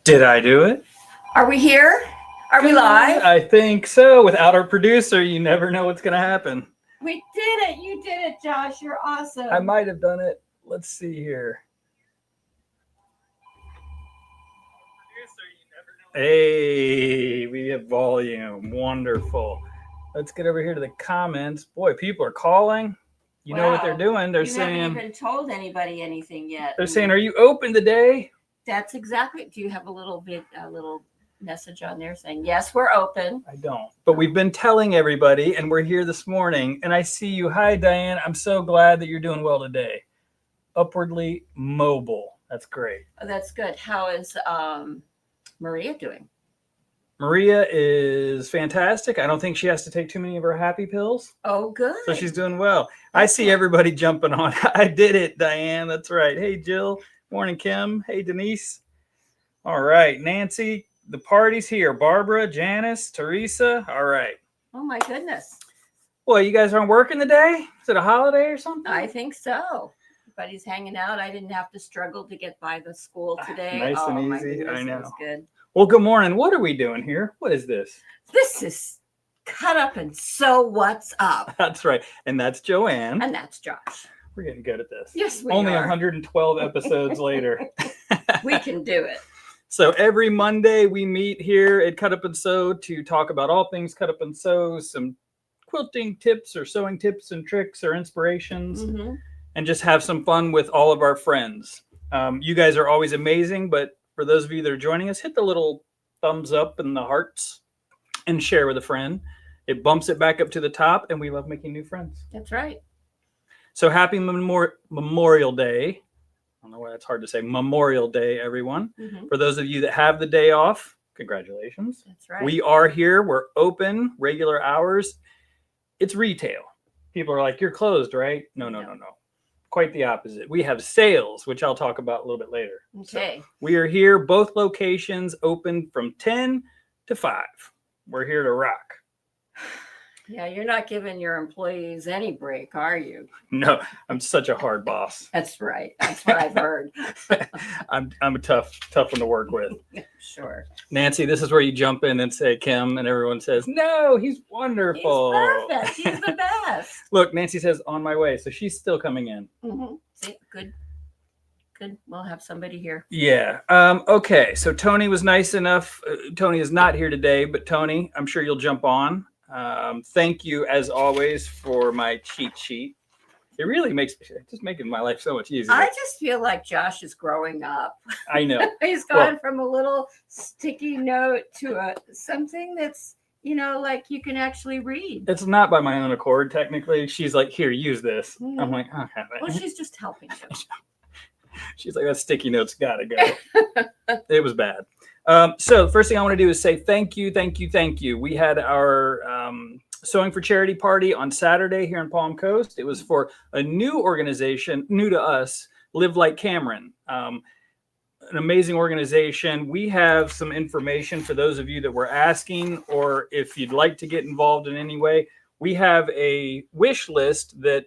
Did I do it? Are we here? Are we live? I think so. Without our producer, you never know what's going to happen. We did it. You did it, Josh. You're awesome. I might have done it. Let's see here. Hey, we have volume. Wonderful. Let's get over here to the comments. Boy, people are calling. You know what they're doing. They're saying. You haven't even told anybody anything yet. They're saying, "Are you open today?" That's exactly. Do you have a little message on there saying, yes, we're open. I don't. But we've been telling everybody, and we're here this morning. And I see you. Hi, Diane. I'm so glad that you're doing well today. Upwardly mobile. That's great. Oh, that's good. How is Maria doing? Maria is fantastic. I don't think she has to take too many of her happy pills. Oh, good. So she's doing well. I see everybody jumping on. I did it, Diane. That's right. Hey, Jill. Morning, Kim. Hey, Denise. All right, Nancy. The party's here. Barbara, Janice, Teresa. All right. Oh, my goodness. Well, you guys aren't working today? Is it a holiday or something? I think so. Everybody's hanging out. I didn't have to struggle to get by the school today. Nice and my easy. goodness, I know. It was good. Well, good morning. What are we doing here? What is this? This is Cut Up and Sew What's Up. That's right. And that's Joanne. And that's Josh. We're getting good at this. Yes, we Only are. 112 episodes later. We can do it. So every Monday we meet here at Cut Up and Sew to talk about all things Cut Up and Sew, some quilting tips or sewing tips and tricks or inspirations, and just have some fun with all of our friends. You guys are always amazing, but for those of you that are joining us, hit the little thumbs up and the hearts and share with a friend. It bumps it back up to the top, and we love making new friends. That's right. So happy Memorial Day. I don't know why that's hard to say. Memorial Day, everyone. For those of you that have the day off, congratulations. That's right. We are here. We're open, regular hours. It's retail. People are like, you're closed, right? No. Quite the opposite. We have sales, which I'll talk about a little bit later. Okay. So we are here, both locations open from 10 to 5. We're here to rock. Yeah, you're not giving your employees any break, are you? No, I'm such a hard boss. That's right. That's what I've heard. I'm a tough one to work with. Sure. Nancy, this is where you jump in and say Kim, and everyone says, no, he's wonderful. He's perfect. He's the best. Look, Nancy says on my way, so she's still coming in. See, good. We'll have somebody here. Yeah. Okay. So Tony was nice enough. Tony is not here today, but Tony, I'm sure you'll jump on. Thank you as always for my cheat sheet. It really makes just making my life so much easier. I just feel like Josh is growing up. I know. He's gone from a little sticky note to something that's, like you can actually read. It's not by my own accord, technically. She's like, here, use this. I'm like, okay. Well, she's just helping you. She's like, that sticky note's got to go. It was bad. So the first thing I want to do is say thank you. We had our Sewing for Charity party on Saturday here in Palm Coast. It was for a new organization, new to us, Live Like Cameron. An amazing organization. We have some information for those of you that were asking, or if you'd like to get involved in any way. We have a wish list that...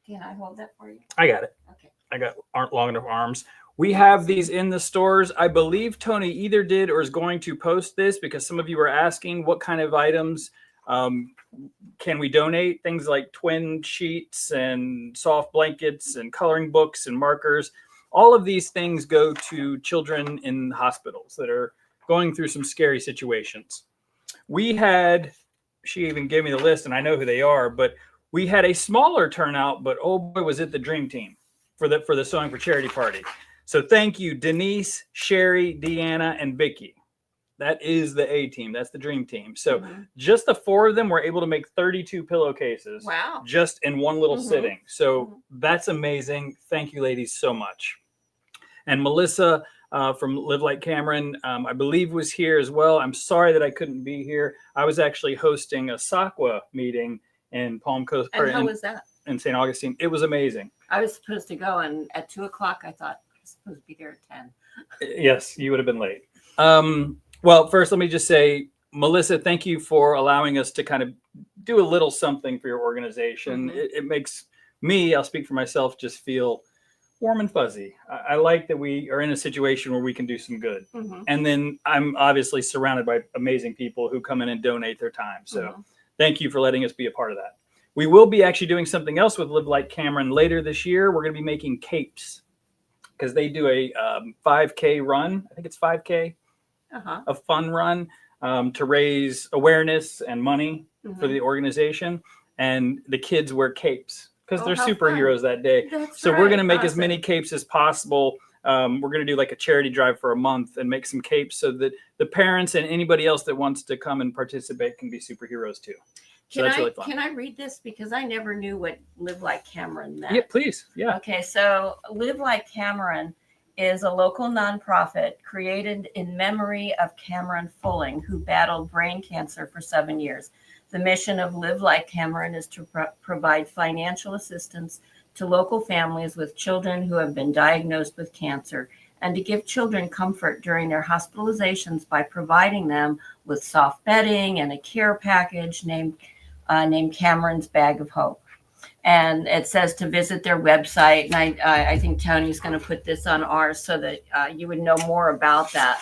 Can I hold that for you? I got it. Okay. Aren't long enough arms. We have these in the stores. I believe Tony either did or is going to post this because some of you were asking what kind of items can we donate. Things like twin sheets and soft blankets and coloring books and markers. All of these things go to children in hospitals that are going through some scary situations. She even gave me the list and I know who they are, but we had a smaller turnout, but oh boy, was it the dream team for the Sewing for Charity party. So thank you, Denise, Sherry, Deanna, and Vicky. That is the A team. That's the dream team. So just the 4 of them were able to make 32 pillowcases. Wow. Just in one little sitting. So that's amazing. Thank you, ladies, so much. And Melissa from Live Like Cameron, I believe was here as well. I'm sorry that I couldn't be here. I was actually hosting a SACWA meeting in Palm Coast. And how was that? In St. Augustine. It was amazing. I was supposed to go, and at 2:00, I thought I was supposed to be there at 10. Yes, you would have been late. Well, first, let me just say, Melissa, thank you for allowing us to kind of do a little something for your organization. It makes me, I'll speak for myself, just feel warm and fuzzy. I like that we are in a situation where we can do some good. And then I'm obviously surrounded by amazing people who come in and donate their time. So thank you for letting us be a part of that. We will be actually doing something else with Live Like Cameron later this year. We're going to be making capes because they do a 5K run. I think it's 5K, a fun run to raise awareness and money for the organization. And the kids wear capes because they're superheroes that day. We're going to make as many capes as possible. we're going to do like a charity drive for a month and make some capes so that the parents and anybody else that wants to come and participate can be superheroes too. So that's really fun. Can I read this? Because I never knew what Live Like Cameron meant. Yeah, please. Yeah. Okay, so Live Like Cameron is a local nonprofit created in memory of Cameron Fulling, who battled brain cancer for 7 years. The mission of Live Like Cameron is to provide financial assistance to local families with children who have been diagnosed with cancer, and to give children comfort during their hospitalizations by providing them with soft bedding and a care package named Cameron's Bag of Hope. And it says to visit their website. And I think Tony's going to put this on ours so that you would know more about that.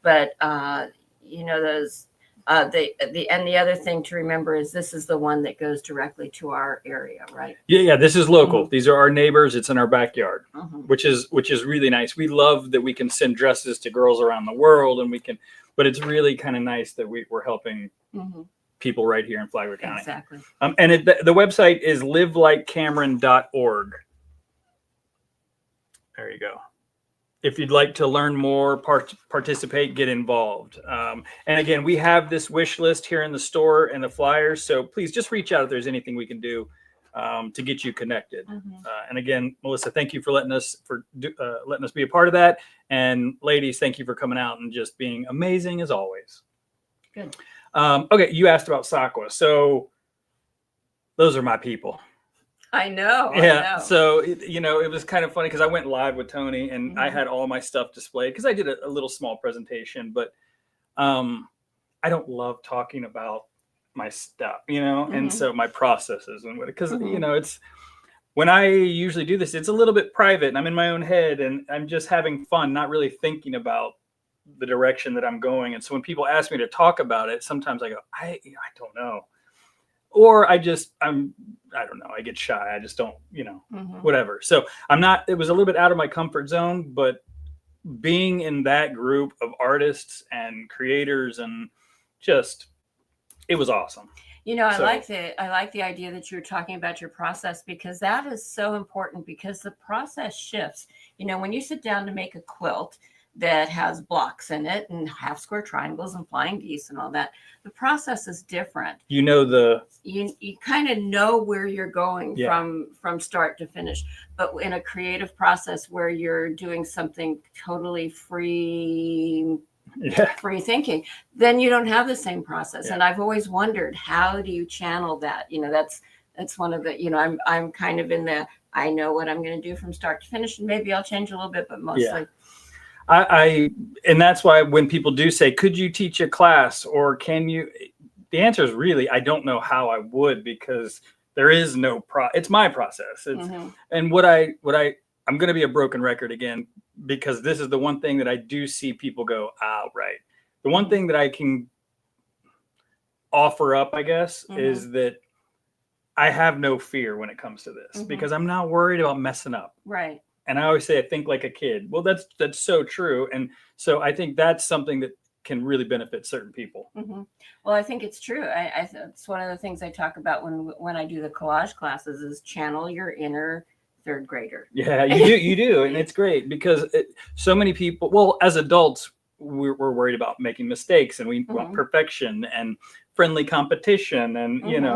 But, those, the other thing to remember is this is the one that goes directly to our area, right? Yeah. This is local. Mm-hmm. These are our neighbors. It's in our backyard, mm-hmm. which is really nice. We love that we can send dresses to girls around the world, but it's really kind of nice that we're helping mm-hmm. people right here in Flagler County. Exactly. And the website is livelikecameron.org. There you go. If you'd like to learn more, participate, get involved. And again, we have this wish list here in the store and the flyers. So please just reach out if there's anything we can do to get you connected. Mm-hmm. And again, Melissa, thank you for letting us be a part of that. And ladies, thank you for coming out and just being amazing as always. Good. Okay, you asked about Sakwa. So those are my people. I know. Yeah. So, it was kind of funny because I went live with Tony and mm-hmm. I had all my stuff displayed because I did a little small presentation, but I don't love talking about my stuff, mm-hmm. and so my processes and because, mm-hmm. It's when I usually do this, it's a little bit private and I'm in my own head and I'm just having fun, not really thinking about the direction that I'm going. And so when people ask me to talk about it, sometimes I go, I don't know. Or I don't know. I get shy. I just don't, mm-hmm. whatever. So it was a little bit out of my comfort zone, but being in that group of artists and creators and it was awesome. I like the idea that you're talking about your process, because that is so important, because the process shifts. When you sit down to make a quilt that has blocks in it and half square triangles and flying geese and all that, the process is different. You kind of know where you're going from start to finish. But in a creative process where you're doing something totally free thinking, then you don't have the same process. And I've always wondered, how do you channel that? That's one of the, I'm kind of in the, I know what I'm going to do from start to finish, and maybe I'll change a little bit, but mostly. And that's why when people do say, could you teach a class or can you, the answer is really, I don't know how I would, because there is no it's my process. Mm-hmm. And I'm going to be a broken record again, because this is the one thing that I do see people go, right. The one thing that I can offer up, I guess, mm-hmm. is that I have no fear when it comes to this, mm-hmm. because I'm not worried about messing up. Right. And I always say, I think like a kid. Well, that's so true. And so I think that's something that can really benefit certain people. Mm-hmm. Well, I think it's true. It's one of the things I talk about when I do the collage classes is channel your inner third grader. Yeah, you do. And it's great because so many people, well, as adults, we're worried about making mistakes and we mm-hmm. want perfection and friendly competition and, mm-hmm.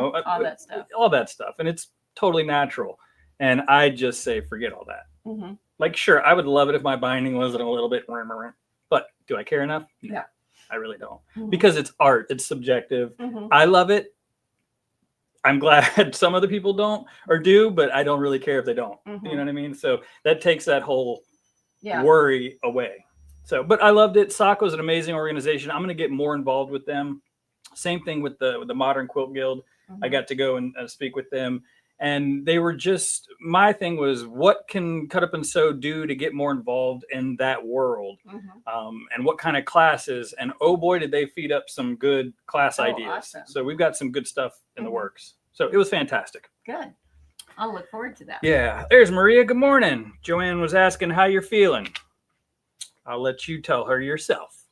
all that stuff. And it's totally natural. And I just say, forget all that. Mm-hmm. Like, sure, I would love it if my binding wasn't a little bit, but do I care enough? Yeah, I really don't, mm-hmm. because it's art. It's subjective. Mm-hmm. I love it. I'm glad some other people don't or do, but I don't really care if they don't. Mm-hmm. You know what I mean? So that takes that whole worry away. So, but I loved it. Sako is an amazing organization. I'm going to get more involved with them. Same thing with the Modern Quilt Guild. Mm-hmm. I got to go and speak with them. And they were my thing was, what can Cut Up and Sew do to get more involved in that world? Mm-hmm. And what kind of classes? And oh boy, did they feed up some good class ideas. Awesome. So we've got some good stuff in mm-hmm. the works. So it was fantastic. Good. I'll look forward to that. Yeah. There's Maria. Good morning. Joanne was asking how you're feeling. I'll let you tell her yourself.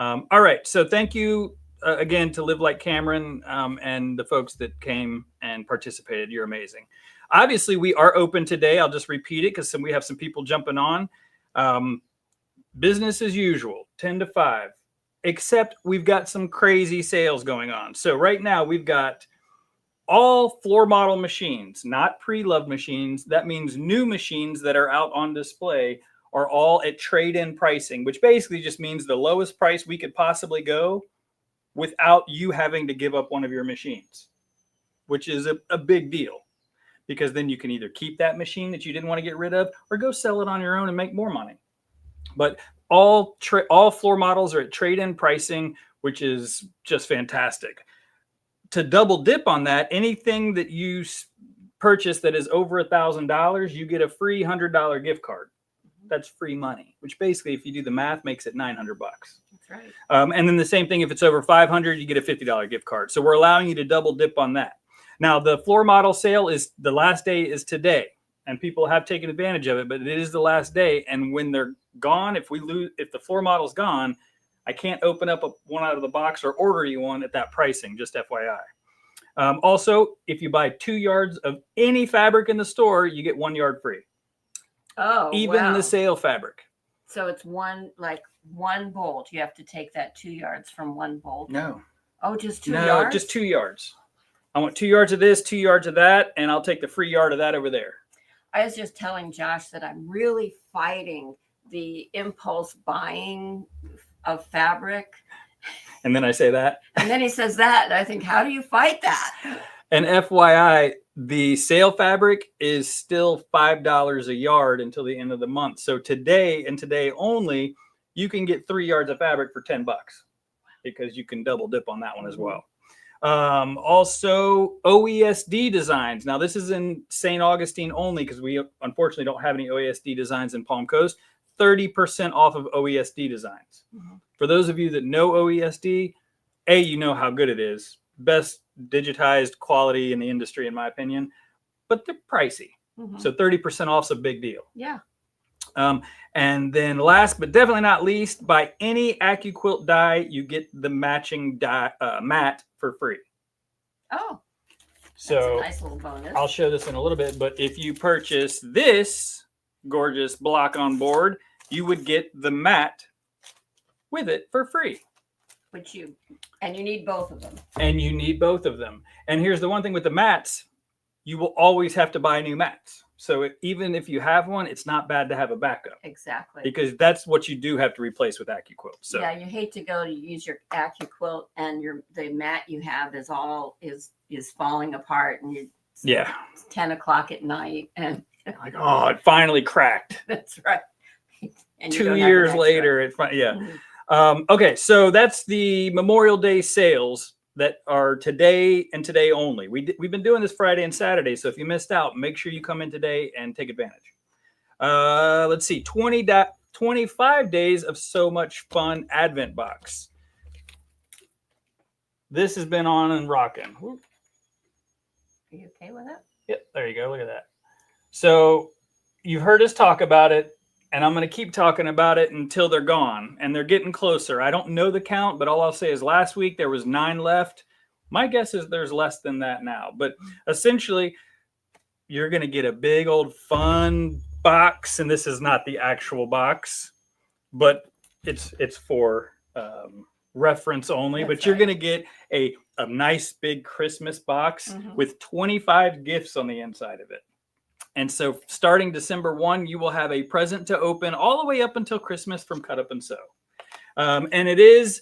All right. So thank you again to Live Like Cameron and the folks that came and participated. You're amazing. Obviously, we are open today. I'll just repeat it because we have some people jumping on. Business as usual, 10 to 5, except we've got some crazy sales going on. So right now we've got all floor model machines, not pre-loved machines. That means new machines that are out on display are all at trade-in pricing, which basically just means the lowest price we could possibly go without you having to give up one of your machines, which is a big deal, because then you can either keep that machine that you didn't want to get rid of or go sell it on your own and make more money. But all floor models are at trade-in pricing, which is just fantastic. To double dip on that, anything that you purchase that is over $1,000, you get a free $100 gift card. That's free money, which basically, if you do the math, makes it $900. That's right. And then the same thing, if it's over $500, you get a $50 gift card. So we're allowing you to double dip on that. Now, the floor model sale is the last day is today, and people have taken advantage of it, but it is the last day. And when they're gone, if the floor model's gone, I can't open up one out of the box or order you one at that pricing, just FYI. Also, if you buy 2 yards of any fabric in the store, you get 1 yard free. Oh, even wow. the sale fabric. So it's one bolt. You have to take that 2 yards from one bolt. No. Oh, just 2 yards? No, just 2 yards. I want 2 yards of this, 2 yards of that, and I'll take the free yard of that over there. I was just telling Josh that I'm really fighting the impulse buying of fabric. And then I say that. And then he says that. And I think, how do you fight that? And FYI, the sale fabric is still $5 a yard until the end of the month. So today and today only, you can get 3 yards of fabric for $10 because you can double dip on that one as well. Also, OESD designs. Now, this is in St. Augustine only because we unfortunately don't have any OESD designs in Palm Coast. 30% off of OESD designs. Mm-hmm. For those of you that know OESD, you know how good it is. Best digitized quality in the industry, in my opinion, but they're pricey. Mm-hmm. So 30% off is a big deal. Yeah. And then last, but definitely not least, by any AccuQuilt die, you get the matching mat for free. Oh, so that's a nice little bonus. I'll show this in a little bit, but if you purchase this gorgeous block on board, you would get the mat with it for free. And you need both of them. And you need both of them. And here's the one thing with the mats, you will always have to buy new mats. So even if you have one, it's not bad to have a backup. Exactly. Because that's what you do have to replace with AccuQuilt. So yeah, you hate to go to use your AccuQuilt and the mat you have is falling apart, and it's 10 o'clock at night and like, oh, it finally cracked. That's right. And 2 years later, okay, so that's the Memorial Day sales that are today and today only. We've been doing this Friday and Saturday, so if you missed out, make sure you come in today and take advantage. Let's see, 25 days of so much fun Advent box. This has been on and rocking. Are you okay with it? Yep, there you go. Look at that. So you've heard us talk about it, and I'm going to keep talking about it until they're gone, and they're getting closer. I don't know the count, but all I'll say is last week there was 9 left. My guess is there's less than that now. But essentially, you're going to get a big old fun box, and this is not the actual box, but it's for reference only. That's but you're going to get a nice big Christmas box with 25 gifts on the inside of it. And so starting December 1, you will have a present to open all the way up until Christmas from Cut Up and Sew. And it's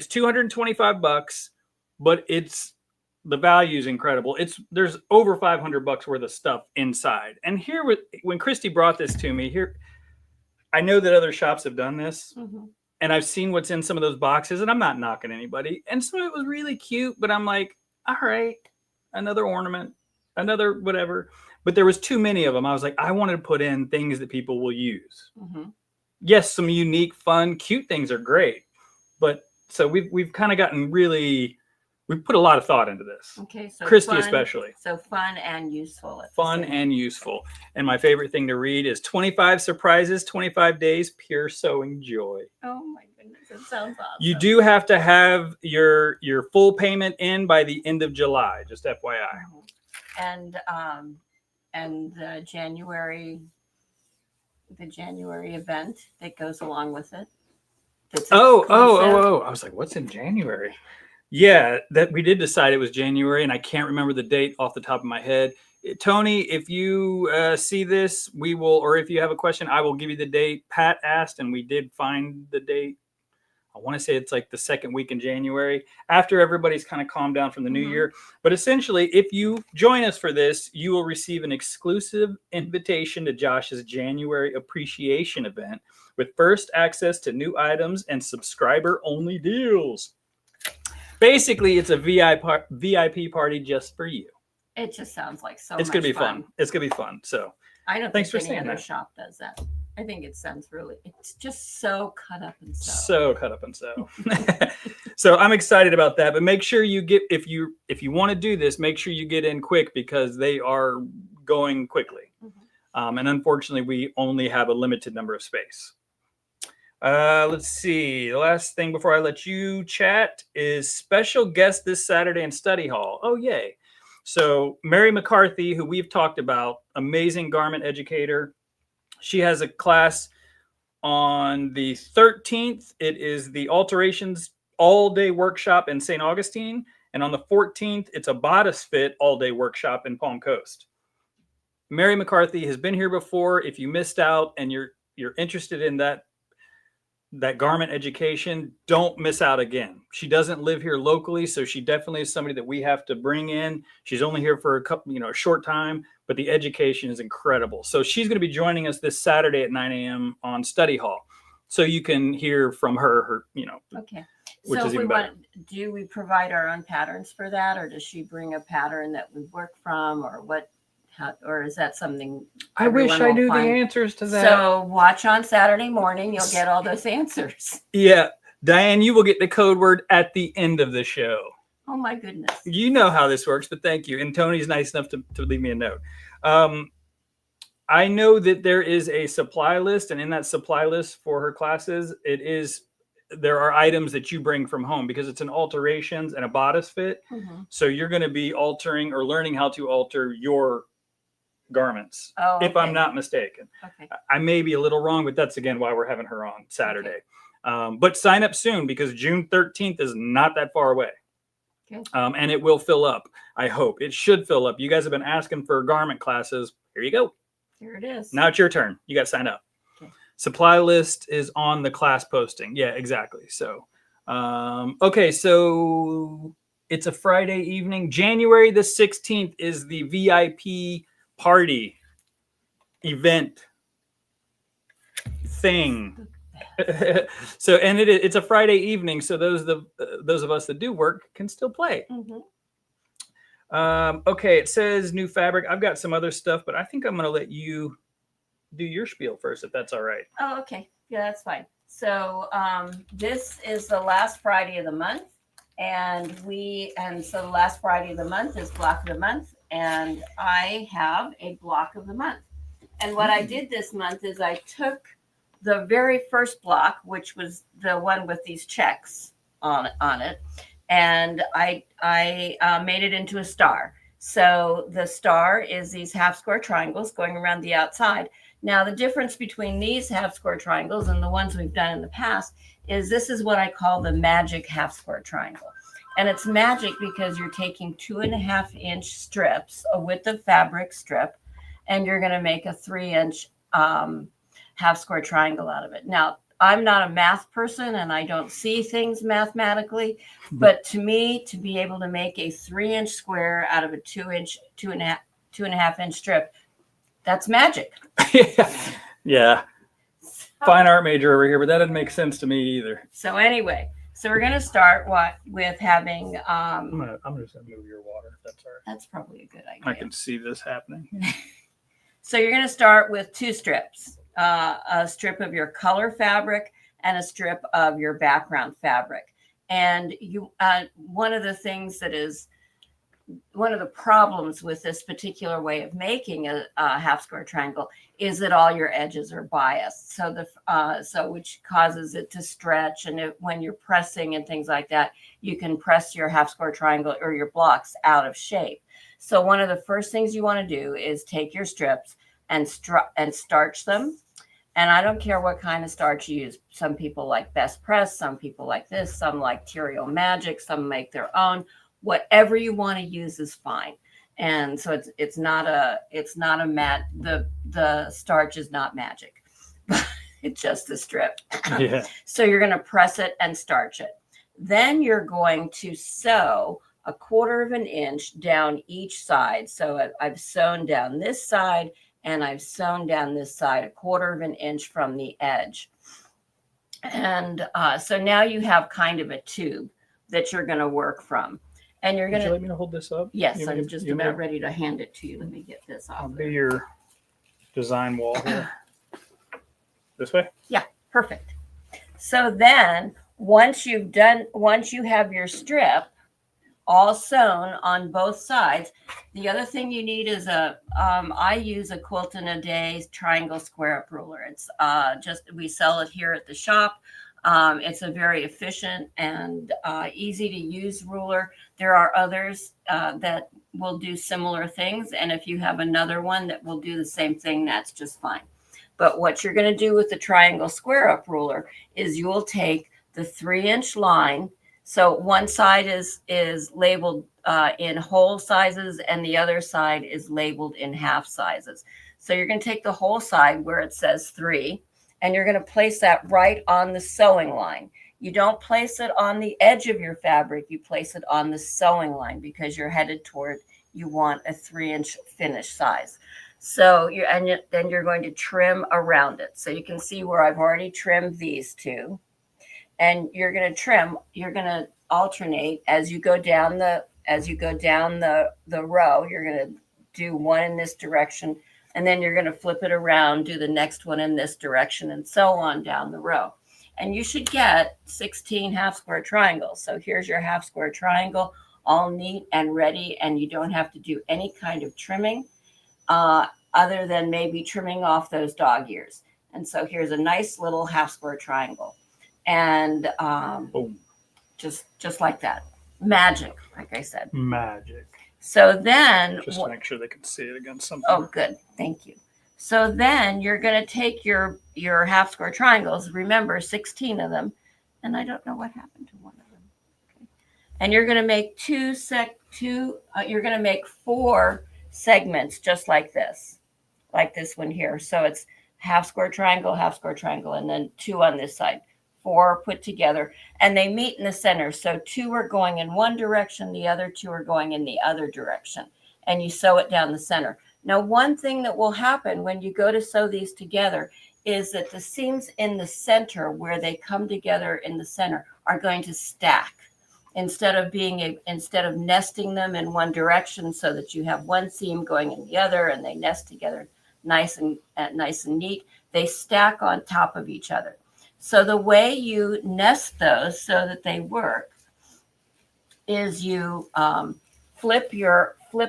$225, but the value is incredible. There's over $500 worth of stuff inside. And here, when Christy brought this to me, I know that other shops have done this, and I've seen what's in some of those boxes, and I'm not knocking anybody. And some of it was really cute, but I'm like, all right, another ornament, another whatever. But there was too many of them. I was like, I wanted to put in things that people will use. Yes, some unique, fun, cute things are great. But so we've kind of gotten we've put a lot of thought into this. Okay, so Christy fun, especially. So fun and useful. Fun and useful. And my favorite thing to read is 25 surprises, 25 days, pure sewing joy. Oh my goodness, it sounds awesome. You do have to have your full payment in by the end of July, just FYI. And the January the January event that goes along with it. That's Oh, exclusive. I was like, what's in January? Yeah, that we did decide it was January, and I can't remember the date off the top of my head. Tony, if you see this, we will, or if you have a question, I will give you the date. Pat asked, and we did find the date. I want to say it's like the second week in January, after everybody's kind of calmed down from the new year. But essentially, if you join us for this, you will receive an exclusive invitation to Josh's January appreciation event with first access to new items and subscriber only deals. Basically, it's a VIP party just for you. It just sounds like It's going to be fun. It's going to be fun. So I don't thanks think for any saying other that. shop does that. I think it sounds really, it's just so cut up and so. So cut up and so. So I'm excited about that. But make sure you get, if you want to do this, make sure you get in quick because they are going quickly. And unfortunately, we only have a limited number of space. Let's see. The last thing before I let you chat is special guest this Saturday in study hall. Oh, yay. So Mary McCarthy, who we've talked about, amazing garment educator. She has a class on the 13th. It is the alterations all-day workshop in St. Augustine. And on the 14th, it's a bodice fit all-day workshop in Palm Coast. Mary McCarthy has been here before. If you missed out and you're interested in that garment education, don't miss out again. She doesn't live here locally, so she definitely is somebody that we have to bring in. She's only here for a short time, but the education is incredible. So she's going to be joining us this Saturday at 9 a.m. on study hall. So you can hear from her, Okay. which So is if we even better. do we provide our own patterns for that, or does she bring a pattern that we work from, or what? Or is that something I wish everyone I will knew the find? answers to that. So watch on Saturday morning. You'll get all those answers. Yeah. Diane, you will get the code word at the end of the show. Oh, my goodness. You know how this works, but thank you. And Tony's nice enough to leave me a note. I know that there is a supply list, and in that supply list for her classes, there are items that you bring from home because it's an alterations and a bodice fit. So you're going to be altering or learning how to alter your garments, if I'm not mistaken. Okay. I may be a little wrong, but that's again why we're having her on Saturday. Okay. But sign up soon because June 13th is not that far away. Okay. And it will fill up. I hope it should fill up. You guys have been asking for garment classes. Here you go. Here it is. Now it's your turn. You got to sign up. Okay. Supply list is on the class posting. Yeah, exactly. So, okay. So it's a Friday evening. January the 16th is the VIP party event thing. So, and it's a Friday evening, so those of us that do work can still play. Okay, it says new fabric. I've got some other stuff, but I think I'm going to let you do your spiel first, if that's all right. Oh, okay. Yeah, that's fine. So this is the last Friday of the month, and so the last Friday of the month is block of the month. And I have a block of the month. And what I did this month is I took the very first block, which was the one with these checks on it, and I made it into a star. So the star is these half square triangles going around the outside. Now, the difference between these half square triangles and the ones we've done in the past is this is what I call the magic half square triangle. And it's magic because you're taking 2.5-inch strips, a width of fabric strip, and you're going to make a 3-inch half square triangle out of it. Now, I'm not a math person and I don't see things mathematically, but to me, to be able to make a 3-inch square out of a 2.5-inch strip, that's magic. Yeah. Fine art major over here, but that didn't make sense to me either. So anyway. So we're going to start with having. I'm just going to move your water. If that's all right. That's probably a good idea. I can see this happening. So you're going to start with 2 strips, a strip of your color fabric and a strip of your background fabric. And one of the things that is one of the problems with this particular way of making a half square triangle is that all your edges are biased. So which causes it to stretch. And when you're pressing and things like that, you can press your half square triangle or your blocks out of shape. So one of the first things you want to do is take your strips and starch them And I don't care what kind of starch you use. Some people like Best Press, some people like this, some like Terrio Magic, some make their own. Whatever you want to use is fine. And so it's not a mat. The starch is not magic. It's just a strip. Yeah. So you're going to press it and starch it. Then you're going to sew 1/4 of an inch down each side. So I've sewn down this side and I've sewn down this side 1/4 of an inch from the edge. And so now you have kind of a tube that you're going to work from. And you're going to let me hold this up. Yes, I'm just about ready to hand it to you. Let me get this off. I'll be your design wall here. This way? Yeah, perfect. So then once you have your strip all sewn on both sides, the other thing you need is I use a Quilt in a Day triangle square up ruler. It's we sell it here at the shop. It's a very efficient and easy to use ruler. There are others that will do similar things. And if you have another one that will do the same thing, that's just fine. But what you're going to do with the triangle square up ruler is you will take the 3-inch line. So one side is labeled in whole sizes and the other side is labeled in half sizes. So you're going to take the whole side where it says 3 and you're going to place that right on the sewing line. You don't place it on the edge of your fabric. You place it on the sewing line because you're headed toward, you want a 3-inch finish size. So then you're going to trim around it. So you can see where I've already trimmed these two. And you're going to trim, you're going to alternate as you go down the row. You're going to do one in this direction, and then you're going to flip it around, do the next one in this direction, and so on down the row. And you should get 16 half square triangles. So here's your half square triangle, all neat and ready, and you don't have to do any kind of trimming other than maybe trimming off those dog ears. And so here's a nice little half square triangle. And just like that. Magic, like I said. Magic. So then just to make sure they can see it against something. Oh, good. Thank you. So then you're going to take your half square triangles, remember 16 of them, and I don't know what happened to one of them. Okay. And you're going to make you're going to make 4 segments just like this one here. So it's half square triangle, and then 2 on this side. 4 put together, and they meet in the center. So 2 are going in one direction, the other 2 are going in the other direction, and you sew it down the center. Now, one thing that will happen when you go to sew these together is that the seams in the center, where they come together in the center, are going to stack instead of nesting them in one direction so that you have one seam going in the other and they nest together nice and neat. They stack on top of each other. So the way you nest those so that they work is you flip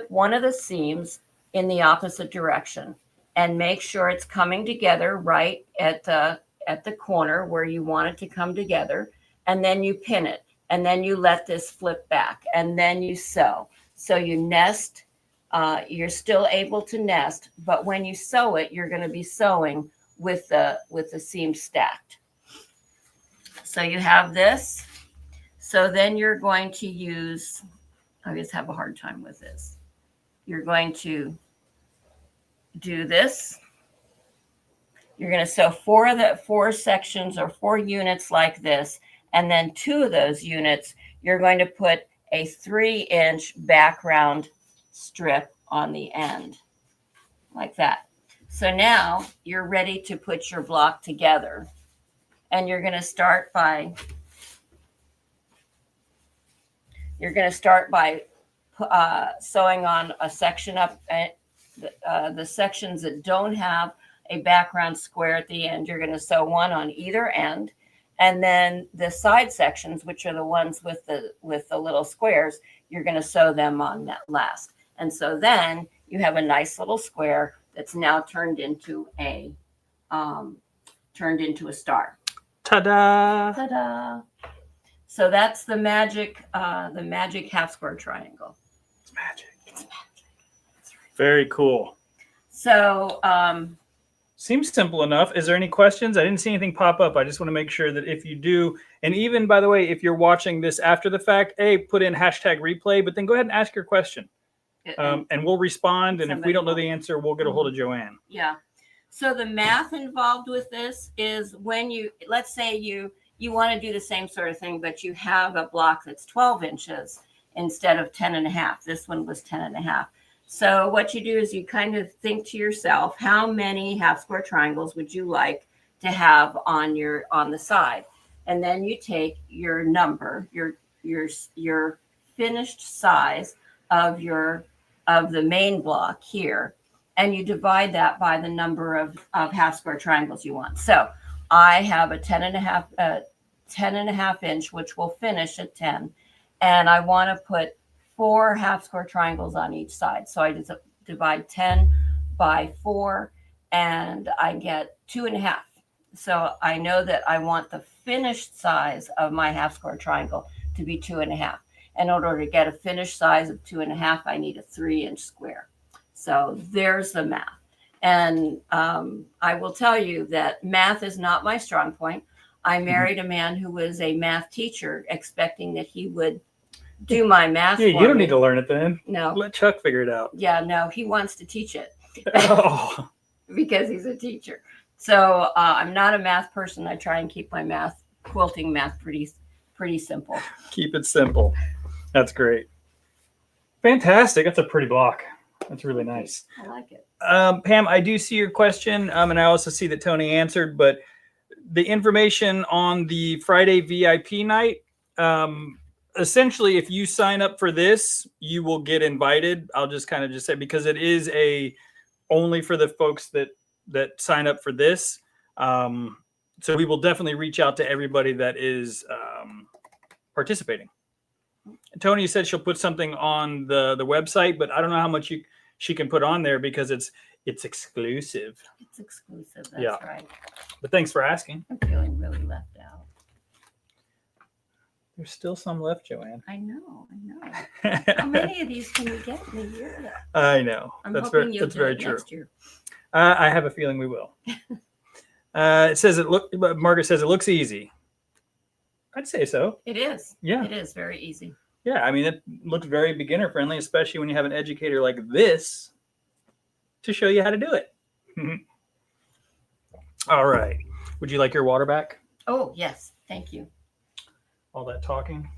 one of the seams in the opposite direction and make sure it's coming together right at the corner where you want it to come together. And then you pin it, and then you let this flip back, and then you sew. So you nest. You're still able to nest, but when you sew it, you're going to be sewing with the seam stacked. So you have this. So then you're going to use, I just have a hard time with this. You're going to do this. You're going to sew 4 sections or 4 units like this. And then 2 of those units, you're going to put a 3-inch background strip on the end like that. So now you're ready to put your block together. And you're going to start by sewing on a section up. The sections that don't have a background square at the end, you're going to sew one on either end. And then the side sections, which are the ones with the little squares, you're going to sew them on that last. And so then you have a nice little square that's now turned into a star. Ta-da! Ta-da! So that's the magic half square triangle. It's magic. It's magic. That's right. Very cool. So Seems simple enough. Is there any questions? I didn't see anything pop up. I just want to make sure that if you do, and even by the way, if you're watching this after the fact, put in #replay, but then go ahead and ask your question. And we'll respond. And if we don't know the answer, we'll get a hold of Joanne. Yeah. So the math involved with this is when let's say you want to do the same sort of thing, but you have a block that's 12 inches instead of 10.5. This one was 10.5. So what you do is you kind of think to yourself, how many half square triangles would you like to have on the side? And then you take your number, your finished size of the main block here, and you divide that by the number of half square triangles you want. So I have a 10.5 inch, which will finish at 10. And I want to put 4 half square triangles on each side. So I just divide 10 by 4 and I get 2.5. So I know that I want the finished size of my half square triangle to be 2.5. In order to get a finished size of 2.5, I need a 3-inch square. So there's the math. And I will tell you that math is not my strong point. I married a man who was a math teacher, expecting that he would do my math. Yeah, you don't need to learn it then. No. Let Chuck figure it out. Yeah, no, he wants to teach it. Oh. Because he's a teacher. So I'm not a math person. I try and keep my quilting math pretty simple. Keep it simple. That's great. Fantastic. That's a pretty block. That's really nice. I like it. Pam, I do see your question, and I also see that Tony answered, but the information on the Friday VIP night, essentially, if you sign up for this, you will get invited. I'll just kind of say, because it is only for the folks that sign up for this. So we will definitely reach out to everybody that is participating. Tony said she'll put something on the website, but I don't know how much she can put on there because it's exclusive. It's exclusive. That's right. But thanks for asking. I'm feeling really left out. There's still some left, Joanne. I know. How many of these can we get in a year? I know. That's very true. Next year. I have a feeling we will. Margaret says it looks easy. I'd say so. It is. Yeah. It is very easy. Yeah. I mean, it looks very beginner friendly, especially when you have an educator like this to show you how to do it. All right. Would you like your water back? Oh, yes. Thank you. All that talking.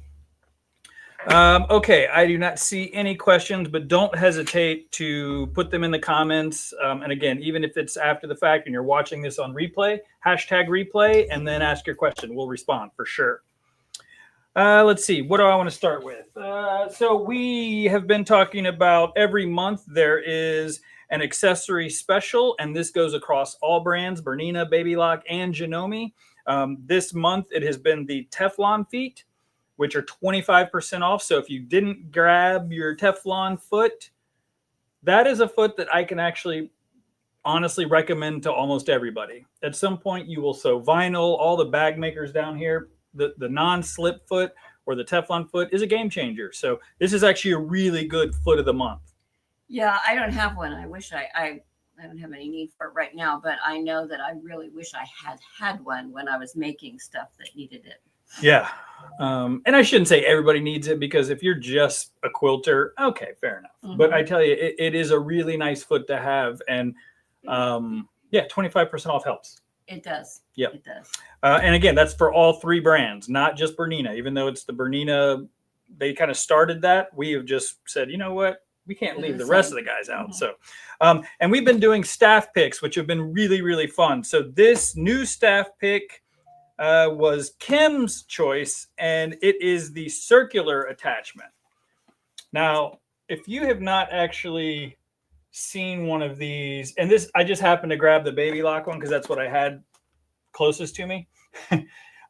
Okay, I do not see any questions, but don't hesitate to put them in the comments. And again, even if it's after the fact and you're watching this on replay, #replay, and then ask your question. We'll respond for sure. Let's see. What do I want to start with? So we have been talking about every month there is an accessory special, and this goes across all brands, Bernina, Baby Lock, and Janome. This month, it has been the Teflon feet, which are 25% off. So if you didn't grab your Teflon foot, that is a foot that I can actually honestly recommend to almost everybody. At some point, you will sew vinyl. All the bag makers down here, the non-slip foot or the Teflon foot is a game changer. So this is actually a really good foot of the month. Yeah, I don't have one. I wish I don't have any need for it right now, but I know that I really wish I had one when I was making stuff that needed it. Yeah. And I shouldn't say everybody needs it, because if you're just a quilter, okay, fair enough. Mm-hmm. But I tell you, it is a really nice foot to have. And 25% off helps. It does. Yep. It does. And again, that's for all 3 brands, not just Bernina. Even though it's the Bernina, they kind of started that. We have just said, you know what? We can't leave the rest of the guys out. Mm-hmm. So, and we've been doing staff picks, which have been really, really fun. So this new staff pick was Kim's choice, and it is the circular attachment. Now, if you have not actually seen one of these, and this, I just happened to grab the Baby Lock one because that's what I had closest to me.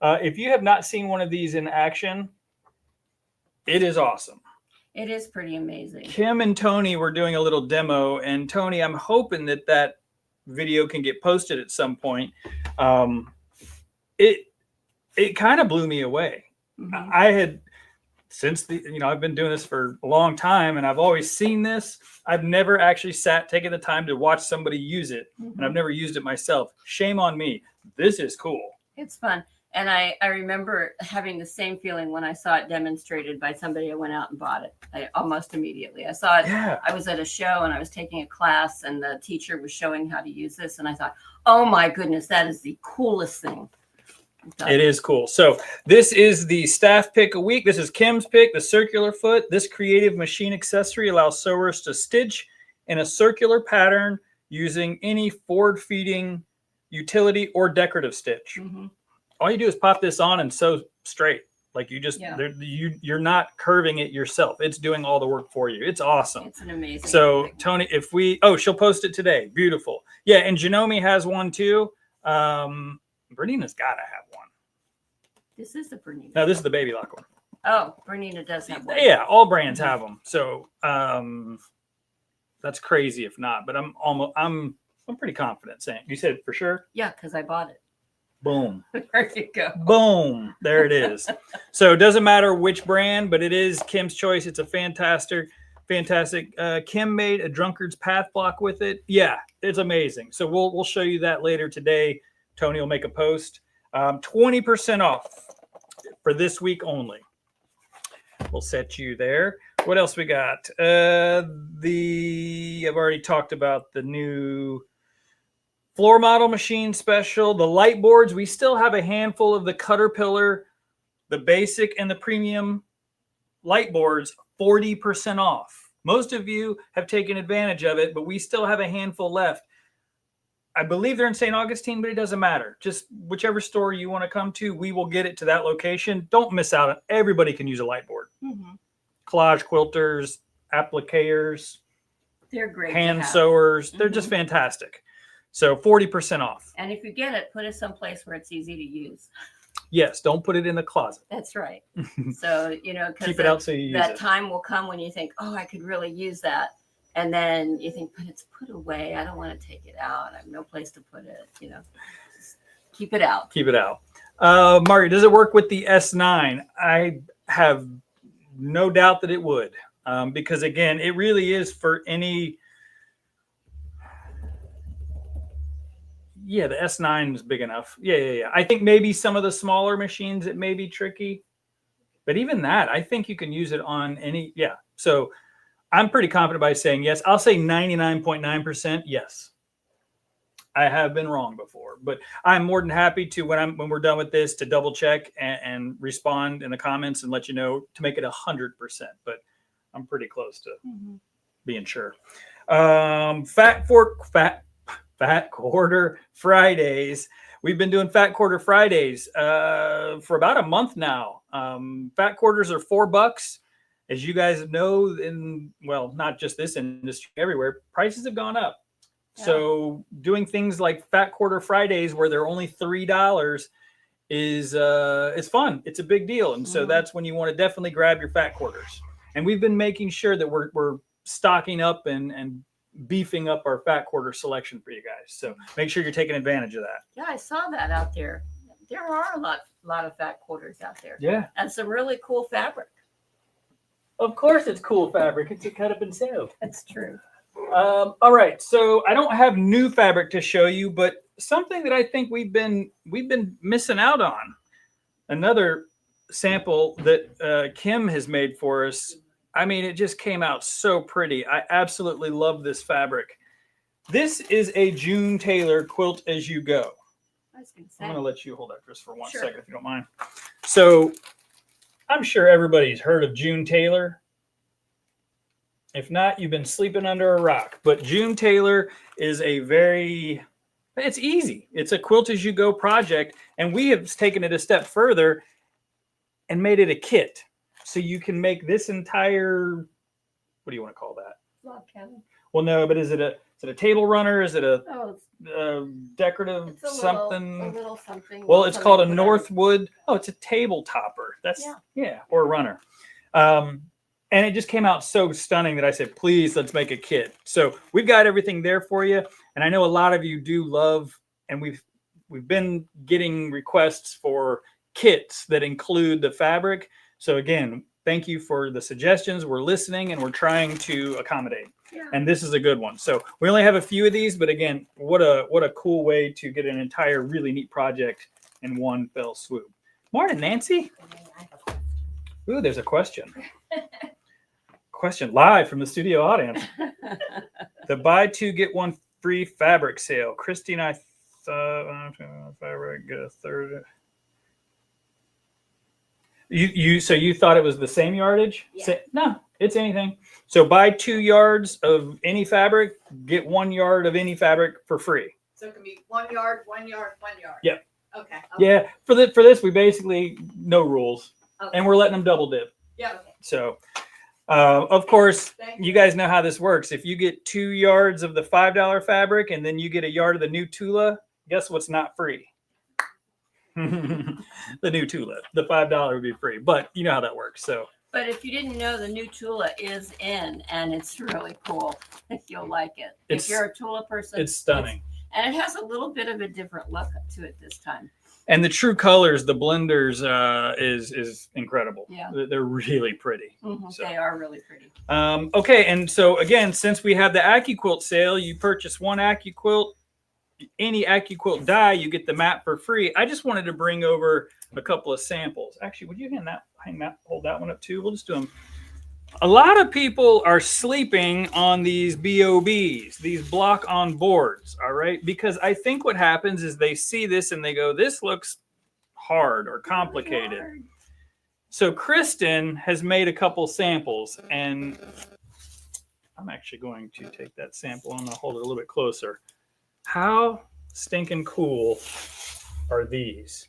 If you have not seen one of these in action, it is awesome. It is pretty amazing. Kim and Tony were doing a little demo, and Tony, I'm hoping that video can get posted at some point. It kind of blew me away. Mm-hmm. since I've been doing this for a long time, and I've always seen this. I've never actually taken the time to watch somebody use it, and I've never used it myself. Shame on me. This is cool. It's fun. And I remember having the same feeling when I saw it demonstrated by somebody. I went out and bought it almost immediately. I saw it. Yeah. I was at a show and I was taking a class and the teacher was showing how to use this. And I thought, oh my goodness, that is the coolest thing. It is cool. So this is the staff pick a week. This is Kim's pick, the circular foot. This creative machine accessory allows sewers to stitch in a circular pattern using any forward-feeding utility or decorative stitch. All you do is pop this on and sew straight. Like you're not curving it yourself. It's doing all the work for you. It's awesome. It's an amazing. So thing. Tony, she'll post it today. Beautiful. Yeah, and Janome has one too. Bernina's got to have one. This is the Bernina. No, this is the Baby Lock one. Oh, Bernina does have one. Yeah, all brands have them. So that's crazy if not. But I'm pretty confident saying. You said for sure? Yeah, because I bought it. Boom. There you go. Boom. There it is. So it doesn't matter which brand, but it is Kim's choice. It's a fantastic. Kim made a drunkard's path block with it. Yeah, it's amazing. So we'll show you that later today. Tony will make a post. 20% off for this week only. We'll set you there. What else we got? I've already talked about the new floor model machine special. The light boards, we still have a handful of the Caterpillar, the basic and the premium light boards, 40% off. Most of you have taken advantage of it, but we still have a handful left. I believe they're in St. Augustine, but it doesn't matter. Just whichever store you want to come to, we will get it to that location. Don't miss out on. Everybody can use a light board. Collage quilters, appliqueurs, they're great. Hand sewers. They're just fantastic. So 40% off. And if you get it, put it someplace where it's easy to use. Yes, don't put it in the closet. That's right. So, keep it out so you use that it. time will come when you think, oh, I could really use that. And then you think, but it's put away. I don't want to take it out. I have no place to put it. Just keep it out. Keep it out. Margaret, does it work with the S9? I have no doubt that it would. Because again, it really is for any. Yeah, the S9 is big enough. Yeah. I think maybe some of the smaller machines, it may be tricky. But even that, I think you can use it on any. Yeah. So I'm pretty confident by saying yes. I'll say 99.9% yes. I have been wrong before, but I'm more than happy to when we're done with this to double check and respond in the comments and let you know to make it 100%. But I'm pretty close to being sure. Fat Quarter Fridays. We've been doing Fat Quarter Fridays for about a month now. Fat quarters are $4. As you guys know, not just this industry, everywhere, prices have gone up. Yeah. So doing things like Fat Quarter Fridays where they're only $3 is fun. It's a big deal. And so that's when you want to definitely grab your fat quarters. And we've been making sure that we're stocking up and beefing up our fat quarter selection for you guys. So make sure you're taking advantage of that. Yeah, I saw that out there. There are a lot of fat quarters out there. Yeah. And some really cool fabric. Of course it's cool fabric. It's a cut up and sew. That's true. All right. So I don't have new fabric to show you, but something that I think we've been missing out on. Another sample that Kim has made for us. I mean, it just came out so pretty. I absolutely love this fabric. This is a June Taylor Quilt As You Go. I was gonna say. I'm going to let you hold that just for one second, if you don't mind. So I'm sure everybody's heard of June Taylor. If not, you've been sleeping under a rock. But June Taylor is it's easy. It's a Quilt As You Go project. And we have taken it a step further and made it a kit. So you can make this entire, what do you want to call that? Log cabin. Well, no, but is it a table runner? Is it a decorative it's a something? Little something. Well, it's called a Northwood. Oh, it's a table topper. Or a runner. And it just came out so stunning that I said, please, let's make a kit. So we've got everything there for you. And I know a lot of you do love, and we've been getting requests for kits that include the fabric. So again, thank you for the suggestions. We're listening and we're trying to accommodate. Yeah. And this is a good one. So we only have a few of these, but again, what a cool way to get an entire really neat project in one fell swoop. Morning, Nancy. Ooh, there's a question. Question live from the studio audience. The buy two get one free fabric sale. Christy and I thought fabric get a third. So you thought it was the same yardage? Yeah. No, it's anything. So buy 2 yards of any fabric, get 1 yard of any fabric for free. So it can be 1 yard, 1 yard, 1 yard. Yep. Okay. Yeah. For this, we basically no rules, Okay. and we're letting them double dip. Yeah. Okay. So, of course, Thank you guys know how this works. If you get 2 yards of the $5 fabric and then you get a yard of the new Tula, guess what's not free? The new Tula. The $5 would be free, but you know how that works. So, But if you didn't know, the new Tula is in, and it's really cool. You'll like it. It's- If you're a Tula person, it's stunning. and it has a little bit of a different look to it this time. And the true colors, the blenders, is incredible. Yeah. They're really pretty. So. They are really pretty. Okay, and so again, since we have the AccuQuilt sale, you purchase one AccuQuilt, any AccuQuilt die, you get the mat for free. I just wanted to bring over a couple of samples. Actually, would you hold that one up too? We'll just do them. A lot of people are sleeping on these BOBs, these block on boards, all right? Because I think what happens is they see this and they go, this looks hard or complicated. Hard. So Kristen has made a couple samples, and I'm actually going to take that sample and I'll hold it a little bit closer. How stinking cool are these?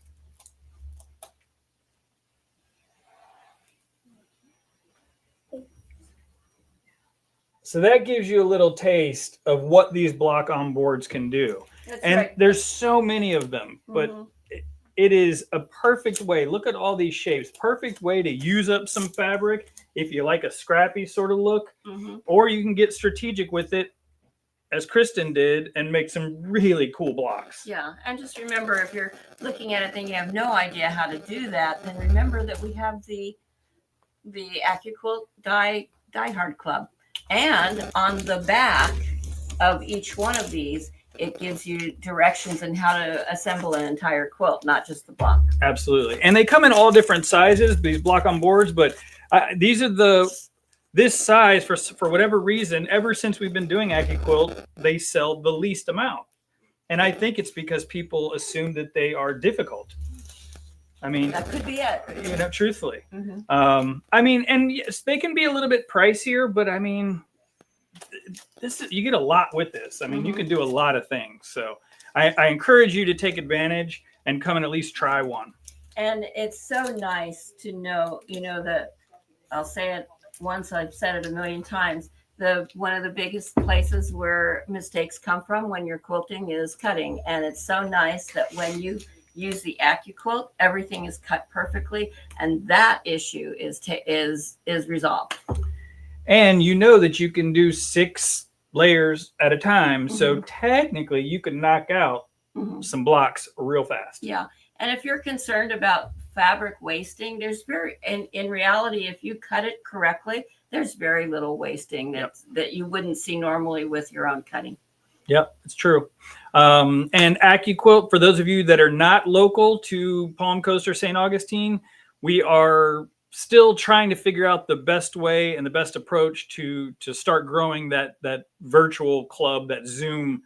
So that gives you a little taste of what these block on boards can do. That's And right. there's so many of them, but Mhm. it is a perfect way. Look at all these shapes. Perfect way to use up some fabric if you like a scrappy sort of look, Mhm. or you can get strategic with it, as Kristen did, and make some really cool blocks. Yeah, and just remember, if you're looking at it and you have no idea how to do that, then remember that we have the AccuQuilt Die Hard Club, and on the back of each one of these, it gives you directions on how to assemble an entire quilt, not just the block. Absolutely. And they come in all different sizes, these block on boards, but these are this size for whatever reason, ever since we've been doing AccuQuilt, they sell the least amount. And I think it's because people assume that they are difficult. I mean, That could be it. you know, truthfully. Mhm. I mean, and yes, they can be a little bit pricier, but I mean, you get a lot with this. I mean, you can do a lot of things. So I encourage you to take advantage and come and at least try one. And it's so nice to know, that I'll say it once, I've said it a million times. One of the biggest places where mistakes come from when you're quilting is cutting. And it's so nice that when you use the AccuQuilt, everything is cut perfectly, and that issue is resolved. And you know that you can do 6 layers at a time. So Mhm. technically you can knock out Mhm. some blocks real fast. Yeah. And if you're concerned about fabric wasting, there's in reality, if you cut it correctly, there's very little wasting that you wouldn't see normally with your own cutting. Yep, it's true. And AccuQuilt, for those of you that are not local to Palm Coast or St. Augustine, we are still trying to figure out the best way and the best approach to start growing that virtual club, that Zoom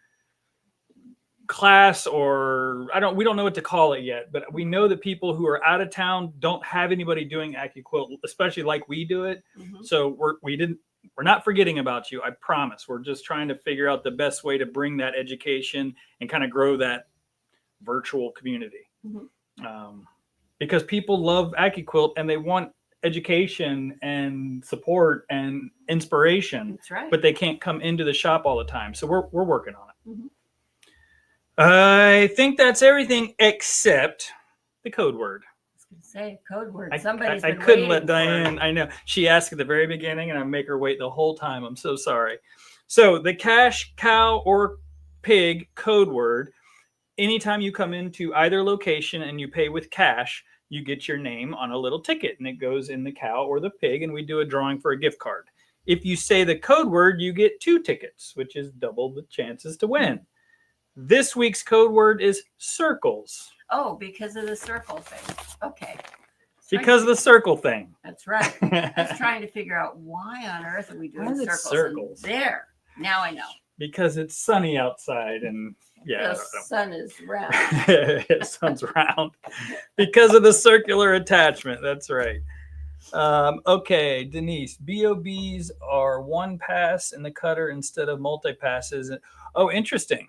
class, or we don't know what to call it yet, but we know that people who are out of town don't have anybody doing AccuQuilt, especially like we do it. Mhm. So we're not forgetting about you. I promise. We're just trying to figure out the best way to bring that education and kind of grow that virtual community. Mhm. Because people love AccuQuilt and they want education and support and inspiration, That's right. but they can't come into the shop all the time. So we're working on it. Mhm. I think that's everything except the code word. Say a code word. I Somebody's couldn't been let waiting for Diane. it. I know she asked at the very beginning, and I make her wait the whole time. I'm so sorry. So the cash cow or pig code word. Anytime you come into either location and you pay with cash, you get your name on a little ticket and it goes in the cow or the pig, and we do a drawing for a gift card. If you say the code word, you get 2 tickets, which is double the chances to win. This week's code word is circles. Oh, because of the circle thing. Okay. Because of the circle thing. That's right. I was trying to figure out why on earth are we doing circles? And there. Now I know. Because it's sunny outside and yeah. The sun is round. The sun's round. Because of the circular attachment. That's right. Okay, Denise. BOBs are 1 pass in the cutter instead of multi-passes. Oh, interesting.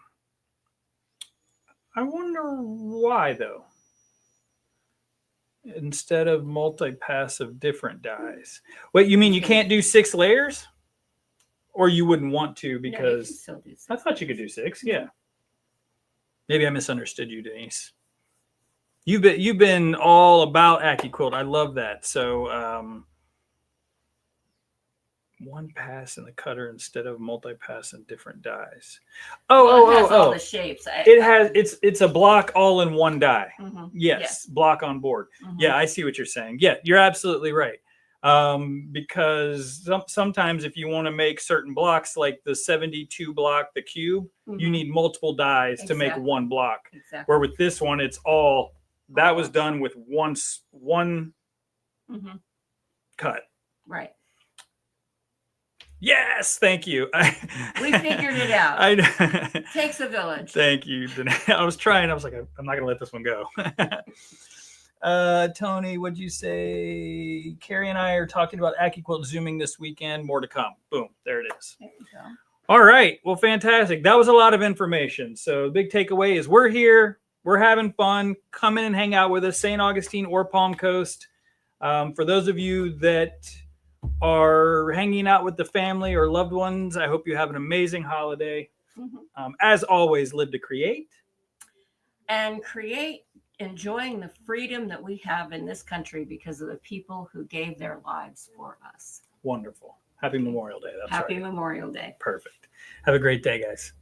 I wonder why though. Instead of multi-pass of different dies. Wait, you mean you can't do 6 layers? Or you wouldn't want to because No, you can still do I thought you could do 6. Yeah. Maybe I misunderstood you, Denise. You've been all about AccuQuilt. I love that. So 1 pass in the cutter instead of multi-pass in different dies. It has all the shapes. It's a block all in 1 die. Mhm. Yes, block on board. Mhm. Yeah, I see what you're saying. Yeah, you're absolutely right. Because sometimes if you want to make certain blocks like the 72 block, the cube, you Mhm. need multiple dies to make Exactly. 1 block. Exactly. Where with this one, it's all that was done with one Mhm. cut. Right. Yes, thank you. We figured it out. I Takes a village. Thank you. I was trying. I was like, I'm not gonna let this one go. Tony, what'd you say? Carrie and I are talking about AccuQuilt Zooming this weekend. More to come. Boom. There it is. There you go. All right. Well, fantastic. That was a lot of information. So the big takeaway is we're here. We're having fun. Come in and hang out with us, St. Augustine or Palm Coast. For those of you that are hanging out with the family or loved ones, I hope you have an amazing holiday. Mhm. As always, live to create. And create enjoying the freedom that we have in this country because of the people who gave their lives for us. Wonderful. Happy Memorial Day. That's Happy right. Memorial Day. Perfect. Have a great day, guys.